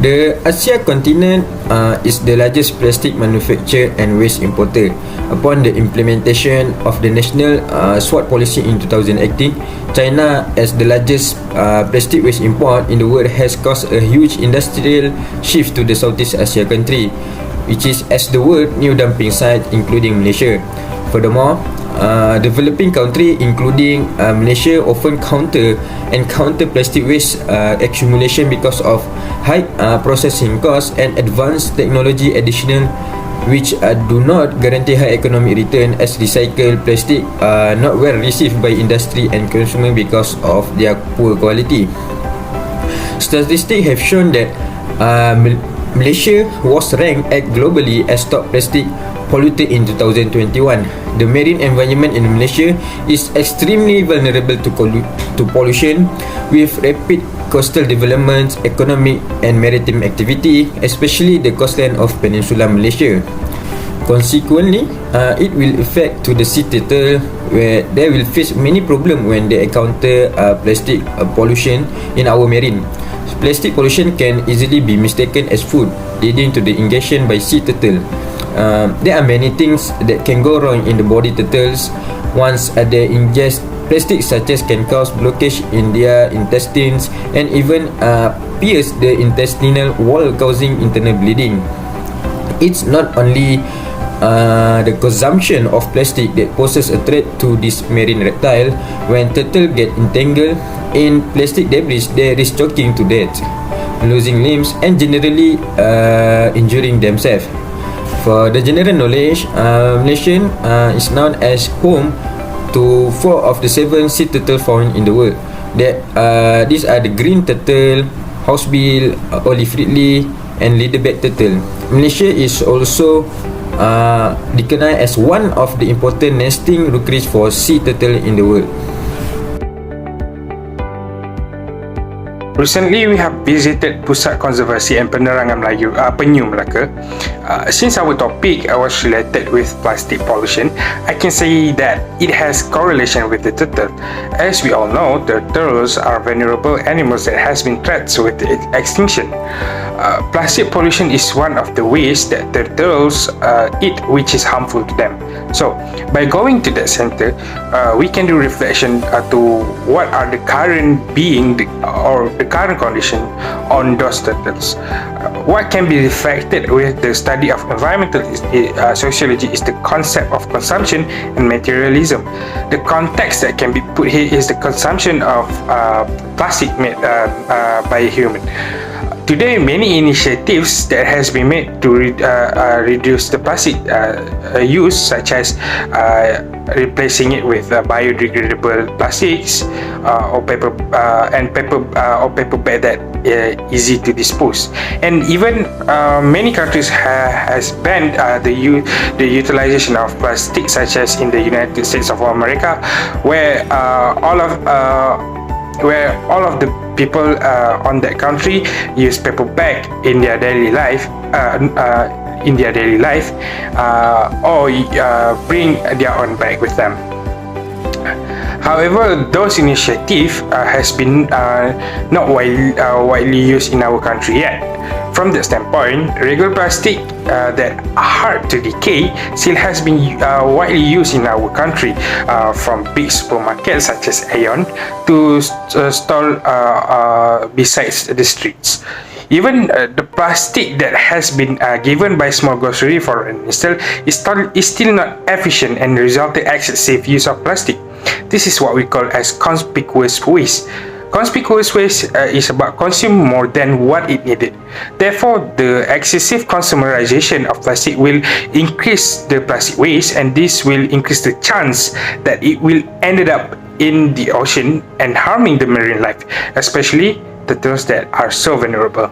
The Asia continent is the largest plastic manufacturer and waste importer. Upon the implementation of the national SWOT policy in 2018, China, as the largest plastic waste import in the world, has caused a huge industrial shift to the Southeast Asia country, which is as the world new dumping site, including Malaysia. Furthermore, developing countries including Malaysia often encounter plastic waste accumulation because of high processing costs and advanced technology additional, which do not guarantee high economic return, as recycled plastic are not well received by industry and consumer because of their poor quality. Statistics have shown that Malaysia was ranked globally as top plastic polluter in 2021. The marine environment in Malaysia is extremely vulnerable to pollution, with rapid coastal developments, economic and maritime activity, especially the coastline of Peninsula Malaysia. Consequently, it will affect to the sea turtle, where they will face many problems when they encounter plastic pollution in our marine. Plastic pollution can easily be mistaken as food, leading to the ingestion by sea turtle. There are many things that can go wrong in the body turtles once they ingest plastic, such as can cause blockage in their intestines and even pierce the intestinal wall, causing internal bleeding. It's not only the consumption of plastic that poses a threat to this marine reptile. When turtles get entangled in plastic debris, they risk choking to death, losing limbs, and generally injuring themselves. For the general knowledge, Malaysia is known as home to 4 of the 7 sea turtles found in the world. These are the green turtle, housebill, olive ridley, and leatherback turtle. Malaysia is also recognized as one of the important nesting locales for sea turtle in the world. Recently, we have visited Pusat Konservasi and Penerangan Penyu Melaka. Since our topic was related with plastic pollution, I can say that it has correlation with the turtle. As we all know, turtles are vulnerable animals that has been threatened with extinction. Plastic pollution is one of the ways that turtles eat, which is harmful to them. So, by going to that center, we can do reflection to what are the current or the current condition on those turtles. What can be reflected with the study of environmental sociology is the concept of consumption and materialism. The context that can be put here is the consumption of plastic made by a human. Today, many initiatives that has been made to reduce the plastic use, such as replacing it with biodegradable plastics or paper bag that easy to dispose. And even many countries has banned the utilization of plastic, such as in the United States of America, where all of the people on that country use paper bag in their daily life, or bring their own bag with them. However, those initiatives has been not widely used in our country yet. From that standpoint, regular plastic that are hard to decay still has been widely used in our country, from big supermarkets such as Aeon to stall besides the streets. Even the plastic that has been given by small grocery, for instance, is still not efficient and resulted excessive use of plastic. This is what we call as conspicuous waste. Conspicuous waste is about consuming more than what it needed. Therefore, the excessive consumerization of plastic will increase the plastic waste, and this will increase the chance that it will end up in the ocean and harming the marine life, especially the turtles that are so vulnerable.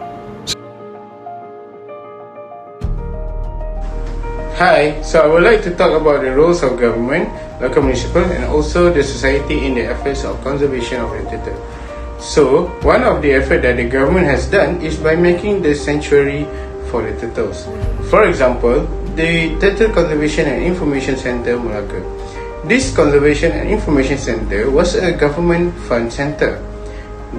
Hi, so I would like to talk about the roles of government, local municipal, and also the society in the efforts of conservation of the turtle. So, one of the efforts that the government has done is by making the sanctuary for the turtles. For example, the Turtle Conservation and Information Center Melaka. This Conservation and Information Center was a government fund center.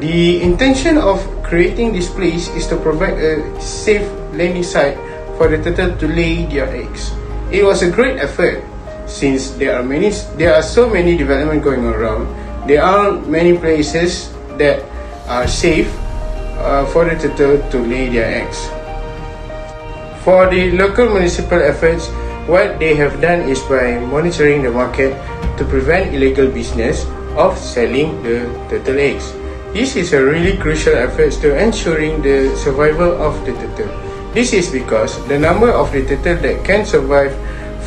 The intention of creating this place is to provide a safe landing site for the turtle to lay their eggs. It was a great effort since there are so many development going around. There aren't many places that are safe for the turtle to lay their eggs. For the local municipal efforts, what they have done is by monitoring the market to prevent illegal business of selling the turtle eggs. This is a really crucial effort to ensuring the survival of the turtle. This is because the number of the turtle that can survive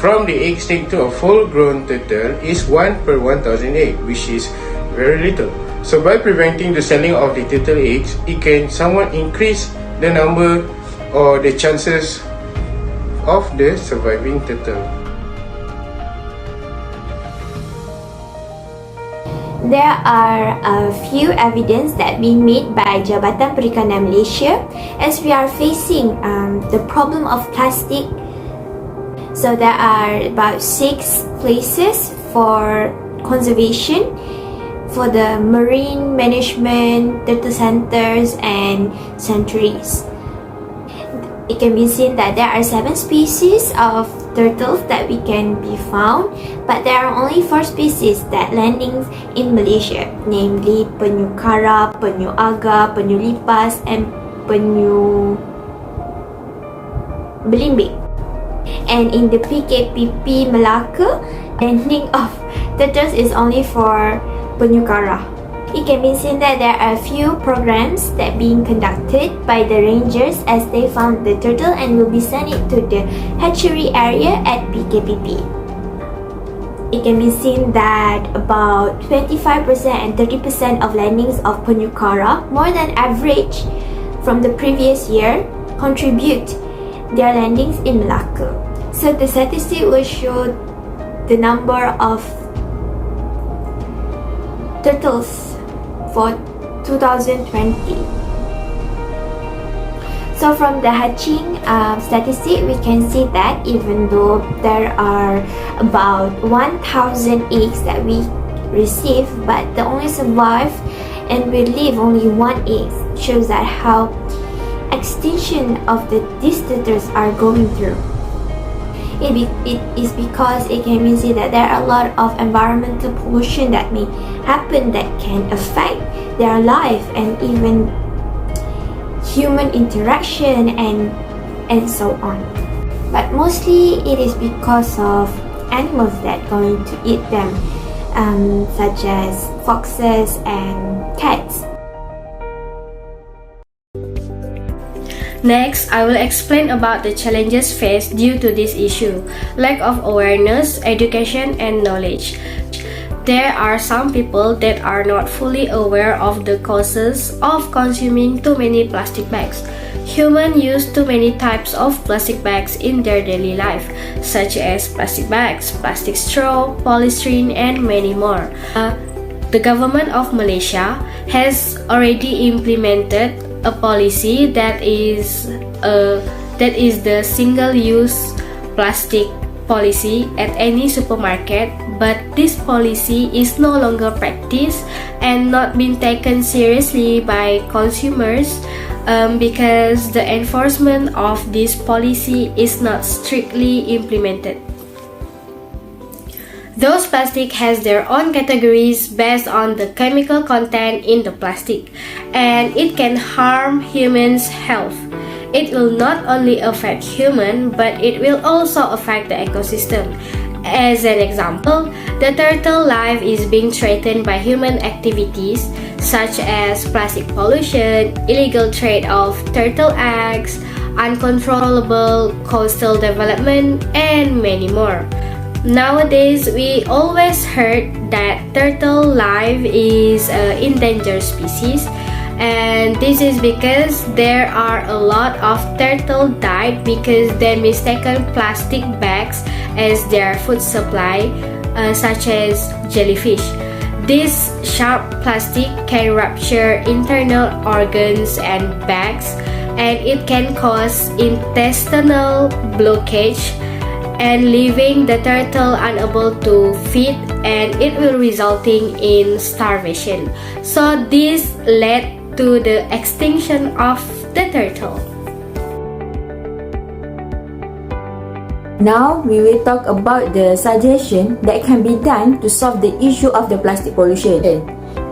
from the egg stage to a full-grown turtle is 1 per 1,000 eggs, which is very little. So by preventing the selling of the turtle eggs, it can somewhat increase the number or the chances of the surviving turtle. There are a few evidence that been made by Jabatan Perikanan Malaysia as we are facing the problem of plastic. So there are about 6 places for conservation for the marine management, turtle centers and sanctuaries. It can be seen that there are 7 species of turtles that we can be found, but there are only 4 species that landing in Malaysia, namely penyu kara, penyu aga, penyu lipas and penyu belimbing. And in the PKPP Melaka, landing of turtles is only for penyu kara. It can be seen that there are few programs that being conducted by the rangers as they found the turtle and will be sent it to the hatchery area at PKPP. It can be seen that about 25% and 30% of landings of penyu kara, more than average from the previous year, contribute their landings in Melaka. So the statistic will show the number of turtles for 2020. So from the hatching statistic, we can see that even though there are about 1,000 eggs that we receive, but they only survive and we leave only 1 egg, shows that how extinction of these turtles are going through. It is because it can be seen that there are a lot of environmental pollution that may happen that can affect their life and even human interaction and so on. But mostly it is because of animals that going to eat them, such as foxes and cats. Next, I will explain about the challenges faced due to this issue: lack of awareness, education, and knowledge. There are some people that are not fully aware of the causes of consuming too many plastic bags. Humans use too many types of plastic bags in their daily life, such as plastic bags, plastic straw, polystyrene, and many more. The government of Malaysia has already implemented a policy that is the single-use plastic policy at any supermarket, but this policy is no longer practiced and not being taken seriously by consumers because the enforcement of this policy is not strictly implemented. Those plastic has their own categories based on the chemical content in the plastic, and it can harm humans' health. It will not only affect human, but it will also affect the ecosystem. As an example, the turtle life is being threatened by human activities such as plastic pollution, illegal trade of turtle eggs, uncontrollable coastal development, and many more. Nowadays, we always heard that turtle life is an endangered species, and this is because there are a lot of turtle died because they mistaken plastic bags as their food supply, such as jellyfish. This sharp plastic can rupture internal organs and bags, and it can cause intestinal blockage and leaving the turtle unable to feed, and it will resulting in starvation. So this led to the extinction of the turtle. Now we will talk about the suggestion that can be done to solve the issue of the plastic pollution,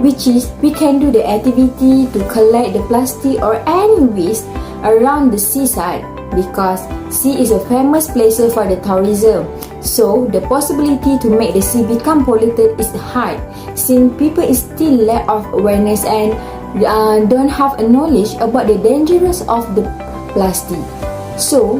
which is we can do the activity to collect the plastic or any waste around the seaside, because sea is a famous place for the tourism. So the possibility to make the sea become polluted is high, since people is still lack of awareness and don't have a knowledge about the dangers of the plastic. So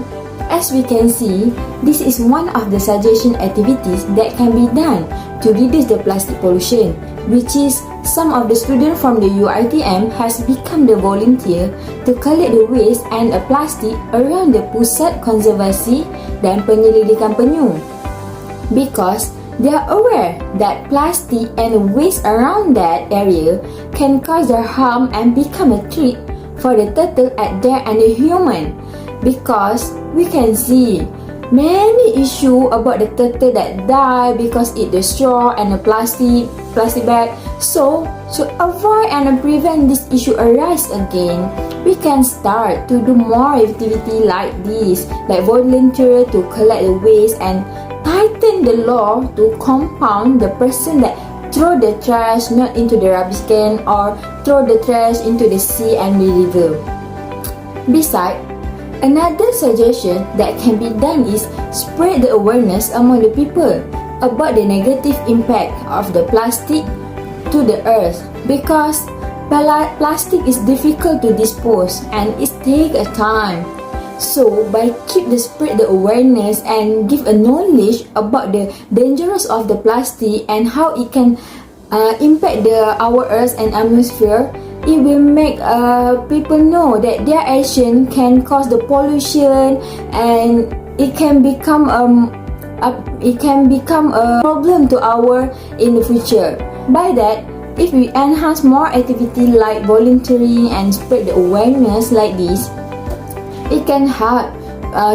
as we can see, this is one of the suggestion activities that can be done to reduce the plastic pollution, which is some of the students from the UiTM has become the volunteer to collect the waste and plastic around the Pusat Konservasi dan Penyelidikan Penyu, because they are aware that plastic and waste around that area can cause their harm and become a threat for the turtle at there and the human, because we can see many issue about the turtle that die because eat the straw and the plastic bag. So to avoid and prevent this issue arise again, we can start to do more activity like this, like volunteer to collect the waste and tighten the law to compound the person that throw the trash not into the rubbish can or throw the trash into the sea and the river. Besides, another suggestion that can be done is spread the awareness among the people about the negative impact of the plastic to the earth, because plastic is difficult to dispose and it takes a time. So by keep the spread the awareness and give a knowledge about the dangers of the plastic and how it can impact our earth and atmosphere, it will make people know that their action can cause the pollution and it can become a problem to our in the future. By that, if we enhance more activity like volunteering and spread the awareness like this, it can help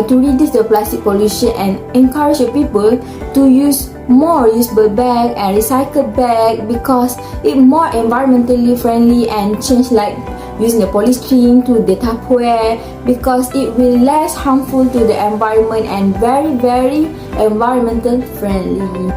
to reduce the plastic pollution and encourage people to use more usable bag and recycled bag, because it more environmentally friendly, and change like using the polystyrene to the Tupperware, because it will less harmful to the environment and very environmental friendly.